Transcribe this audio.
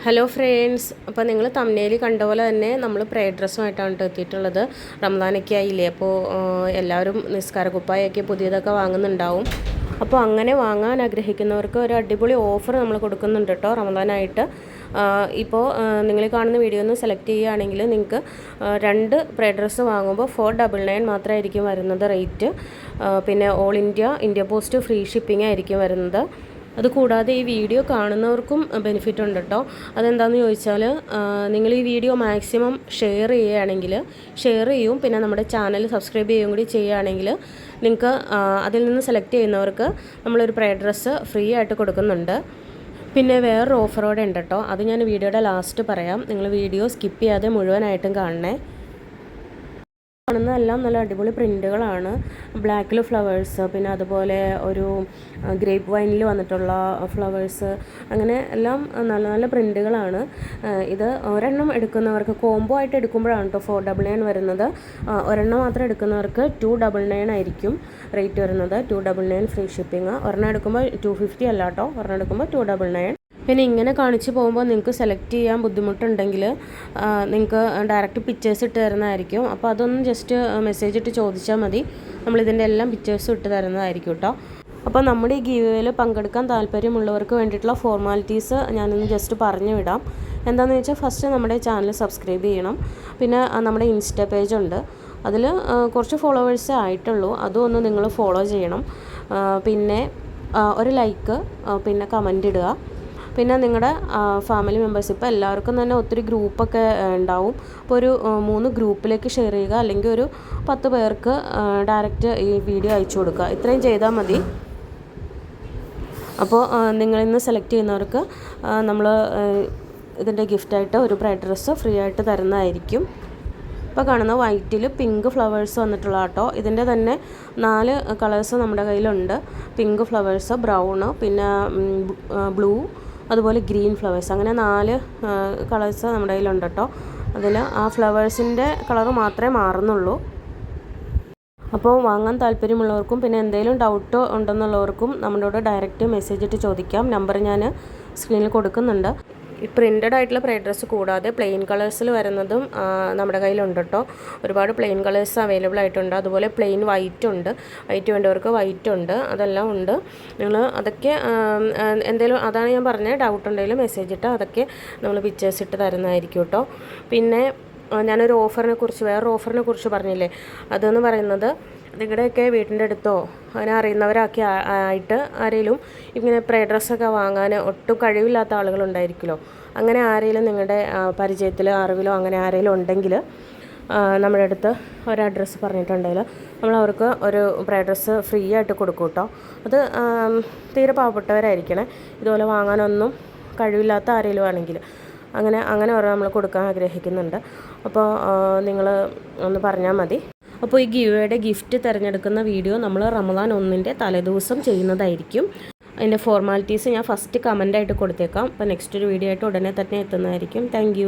Hello friends, അപ്പോൾ നിങ്ങൾ തമ്മിൽ കണ്ട പോലെ തന്നെ നമ്മൾ പ്രേ ഡ്രസ്സുമായിട്ടാണ് എത്തിയിട്ടുള്ളത്. റംസാനൊക്കെ ആയില്ലേ, അപ്പോൾ എല്ലാവരും നിസ്കാര കുപ്പായൊക്കെ പുതിയതൊക്കെ വാങ്ങുന്നുണ്ടാവും. അപ്പോൾ അങ്ങനെ വാങ്ങാൻ ആഗ്രഹിക്കുന്നവർക്ക് ഒരു അടിപൊളി ഓഫർ നമ്മൾ കൊടുക്കുന്നുണ്ട് കേട്ടോ റമദാനായിട്ട്. ഇപ്പോൾ നിങ്ങൾ കാണുന്ന വീഡിയോ ഒന്ന് സെലക്ട് ചെയ്യുകയാണെങ്കിൽ നിങ്ങൾക്ക് 2 പ്രേ ഡ്രസ്സ് വാങ്ങുമ്പോൾ 499 മാത്രമായിരിക്കും വരുന്നത് റേറ്റ്. പിന്നെ all India post free shipping ആയിരിക്കും വരുന്നത്. അതുകൂടാതെ ഈ വീഡിയോ കാണുന്നവർക്കും ബെനിഫിറ്റ് ഉണ്ട് കേട്ടോ. അതെന്താണെന്ന് ചോദിച്ചാൽ നിങ്ങൾ ഈ വീഡിയോ മാക്സിമം ഷെയർ ചെയ്യും, പിന്നെ നമ്മുടെ ചാനൽ സബ്സ്ക്രൈബ് ചെയ്യുകയും കൂടി ചെയ്യുകയാണെങ്കിൽ നിങ്ങൾക്ക് അതിൽ നിന്ന് സെലക്ട് ചെയ്യുന്നവർക്ക് നമ്മളൊരു പ്രേ ഡ്രസ്സ് ഫ്രീ ആയിട്ട് കൊടുക്കുന്നുണ്ട്. പിന്നെ വേറൊരു ഓഫറോടെ ഉണ്ട് കേട്ടോ, അത് ഞാൻ വീഡിയോയുടെ ലാസ്റ്റ് പറയാം. നിങ്ങൾ വീഡിയോ സ്കിപ്പ് ചെയ്യാതെ മുഴുവനായിട്ടും കാണണേ. കാണുന്നതെല്ലാം നല്ല അടിപൊളി പ്രിൻറ്റുകളാണ്. ബ്ലാക്കിൽ ഫ്ലവേഴ്സ്, പിന്നെ അതുപോലെ ഒരു ഗ്രേപ്പ് വൈനിൽ വന്നിട്ടുള്ള ഫ്ലവേഴ്സ്, അങ്ങനെ എല്ലാം നല്ല നല്ല പ്രിൻറ്റുകളാണ്. ഇത് ഒരെണ്ണം എടുക്കുന്നവർക്ക് കോംബോ ആയിട്ട് എടുക്കുമ്പോഴാണ് കേട്ടോ 499 വരുന്നത്. ഒരെണ്ണം മാത്രം എടുക്കുന്നവർക്ക് 299 ആയിരിക്കും റേറ്റ് വരുന്നത്. 299 ഫ്രീ ഷിപ്പിംഗ്. ഒരെണ്ണം എടുക്കുമ്പോൾ 250 അല്ല കേട്ടോ, ഒരെണ്ണം എടുക്കുമ്പോൾ 299. പിന്നെ ഇങ്ങനെ കാണിച്ച് പോകുമ്പോൾ നിങ്ങൾക്ക് സെലക്ട് ചെയ്യാൻ ബുദ്ധിമുട്ടുണ്ടെങ്കിൽ നിങ്ങൾക്ക് ഡയറക്റ്റ് പിക്ചേഴ്സ് ഇട്ട് തരുന്നതായിരിക്കും. അപ്പോൾ അതൊന്ന് ജസ്റ്റ് മെസ്സേജ് ഇട്ട് ചോദിച്ചാൽ മതി, നമ്മളിതിൻ്റെ എല്ലാം പിക്ചേഴ്സും ഇട്ട് തരുന്നതായിരിക്കും കേട്ടോ. അപ്പോൾ നമ്മുടെ ഈ ഗീവേയിൽ പങ്കെടുക്കാൻ താല്പര്യമുള്ളവർക്ക് വേണ്ടിയിട്ടുള്ള ഫോർമാലിറ്റീസ് ഞാനൊന്ന് ജസ്റ്റ് പറഞ്ഞു വിടാം. എന്താണെന്ന് വെച്ചാൽ ഫസ്റ്റ് നമ്മുടെ ചാനൽ സബ്സ്ക്രൈബ് ചെയ്യണം. പിന്നെ നമ്മുടെ ഇൻസ്റ്റാ പേജുണ്ട്, അതിൽ കുറച്ച് ഫോളോവേഴ്സേ ആയിട്ടുള്ളൂ, അതും ഒന്ന് നിങ്ങൾ ഫോളോ ചെയ്യണം. പിന്നെ ഒരു ലൈക്ക്, പിന്നെ കമൻ്റ് ഇടുക. പിന്നെ നിങ്ങളുടെ ഫാമിലി മെമ്പേഴ്സ്, ഇപ്പോൾ എല്ലാവർക്കും തന്നെ ഒത്തിരി ഗ്രൂപ്പൊക്കെ ഉണ്ടാവും. അപ്പോൾ ഒരു 3 ഗ്രൂപ്പിലേക്ക് ഷെയർ ചെയ്യുക, അല്ലെങ്കിൽ ഒരു 10 പേർക്ക് ഡയറക്റ്റ് ഈ വീഡിയോ അയച്ചു കൊടുക്കുക. ഇത്രയും ചെയ്താൽ മതി. അപ്പോൾ നിങ്ങളിന്ന് സെലക്ട് ചെയ്യുന്നവർക്ക് നമ്മൾ ഇതിൻ്റെ ഗിഫ്റ്റായിട്ട് ഒരു പ്രേ ഡ്രസ്സ് ഫ്രീ ആയിട്ട് തരുന്നതായിരിക്കും. ഇപ്പോൾ കാണുന്ന വൈറ്റിൽ പിങ്ക് ഫ്ലവേഴ്സ് വന്നിട്ടുള്ള കേട്ടോ. ഇതിൻ്റെ തന്നെ 4 കളേഴ്സ് നമ്മുടെ കയ്യിലുണ്ട്. പിങ്ക് ഫ്ലവേഴ്സ്, ബ്രൗണ്, പിന്നെ ബ്ലൂ, അതുപോലെ ഗ്രീൻ ഫ്ലവേഴ്സ്, അങ്ങനെ 4 കളേഴ്സ് നമ്മുടെ കയ്യിലുണ്ട് കേട്ടോ. അതിൽ ആ ഫ്ലവേഴ്സിൻ്റെ കളറ് മാത്രമേ മാറുന്നുള്ളൂ. അപ്പോൾ വാങ്ങാൻ താല്പര്യമുള്ളവർക്കും പിന്നെ എന്തെങ്കിലും ഡൗട്ട് ഉണ്ടെന്നുള്ളവർക്കും നമ്മളോട് ഡയറക്റ്റ് മെസ്സേജ് ഇട്ട് ചോദിക്കാം. നമ്പർ ഞാൻ സ്ക്രീനിൽ കൊടുക്കുന്നുണ്ട്. ഈ പ്രിൻറ്റഡ് ആയിട്ടുള്ള പ്രേ ഡ്രസ്സ് കൂടാതെ പ്ലെയിൻ കളേഴ്സിൽ വരുന്നതും നമ്മുടെ കയ്യിലുണ്ട് കേട്ടോ. ഒരുപാട് പ്ലെയിൻ കളേഴ്സ് അവൈലബിൾ ആയിട്ടുണ്ട്. അതുപോലെ പ്ലെയിൻ വൈറ്റ് ഉണ്ട്, വൈറ്റ് വേണ്ടവർക്ക് വൈറ്റ് ഉണ്ട്, അതെല്ലാം ഉണ്ട്. നിങ്ങൾ അതൊക്കെ എന്തെങ്കിലും, അതാണ് ഞാൻ പറഞ്ഞത്, ഡൗട്ട് ഉണ്ടെങ്കിലും മെസ്സേജ് ഇട്ട് അതൊക്കെ നമ്മൾ പിക്ചേഴ്സ് ഇട്ട് തരുന്നതായിരിക്കും കേട്ടോ. പിന്നെ ഞാനൊരു വേറൊരു ഓഫറിനെ കുറിച്ച് പറഞ്ഞില്ലേ, അതെന്ന് പറയുന്നത് നിങ്ങളുടെയൊക്കെ വീട്ടിൻ്റെ അടുത്തോ അങ്ങനെ അറിയുന്നവരൊക്കെ ആയിട്ട് ആരെങ്കിലും ഇങ്ങനെ പ്രേ ഡ്രസ്സൊക്കെ വാങ്ങാൻ ഒട്ടും കഴിവില്ലാത്ത ആളുകളുണ്ടായിരിക്കുമല്ലോ. അങ്ങനെ ആരെങ്കിലും നിങ്ങളുടെ പരിചയത്തിലോ അറിവിലോ അങ്ങനെ ആരെങ്കിലും ഉണ്ടെങ്കിൽ നമ്മുടെ അടുത്ത് ഒരു അഡ്രസ്സ് പറഞ്ഞിട്ടുണ്ടെങ്കിൽ നമ്മൾ അവർക്ക് ഒരു പ്രേ ഡ്രസ്സ് ഫ്രീ ആയിട്ട് കൊടുക്കും കേട്ടോ. അത് തീരെ പാവപ്പെട്ടവരായിരിക്കണേ, ഇതുപോലെ വാങ്ങാനൊന്നും കഴിവില്ലാത്ത ആരെങ്കിലും ആണെങ്കിൽ അങ്ങനെ ഓരോ നമ്മൾ കൊടുക്കാൻ ആഗ്രഹിക്കുന്നുണ്ട്. അപ്പോൾ നിങ്ങൾ ഒന്ന് പറഞ്ഞാൽ മതി. അപ്പോൾ ഈ ഗിവേയുടെ ഗിഫ്റ്റ് തിരഞ്ഞെടുക്കുന്ന വീഡിയോ നമ്മൾ റമദാൻ 1-ൻ്റെ തലേദിവസം ചെയ്യുന്നതായിരിക്കും. അതിൻ്റെ ഫോർമാലിറ്റീസ് ഞാൻ ഫസ്റ്റ് കമൻ്റായിട്ട് കൊടുത്തേക്കാം. അപ്പോൾ നെക്സ്റ്റ് ഒരു വീഡിയോ ആയിട്ട് ഉടനെ തന്നെ എത്തുന്നതായിരിക്കും. താങ്ക്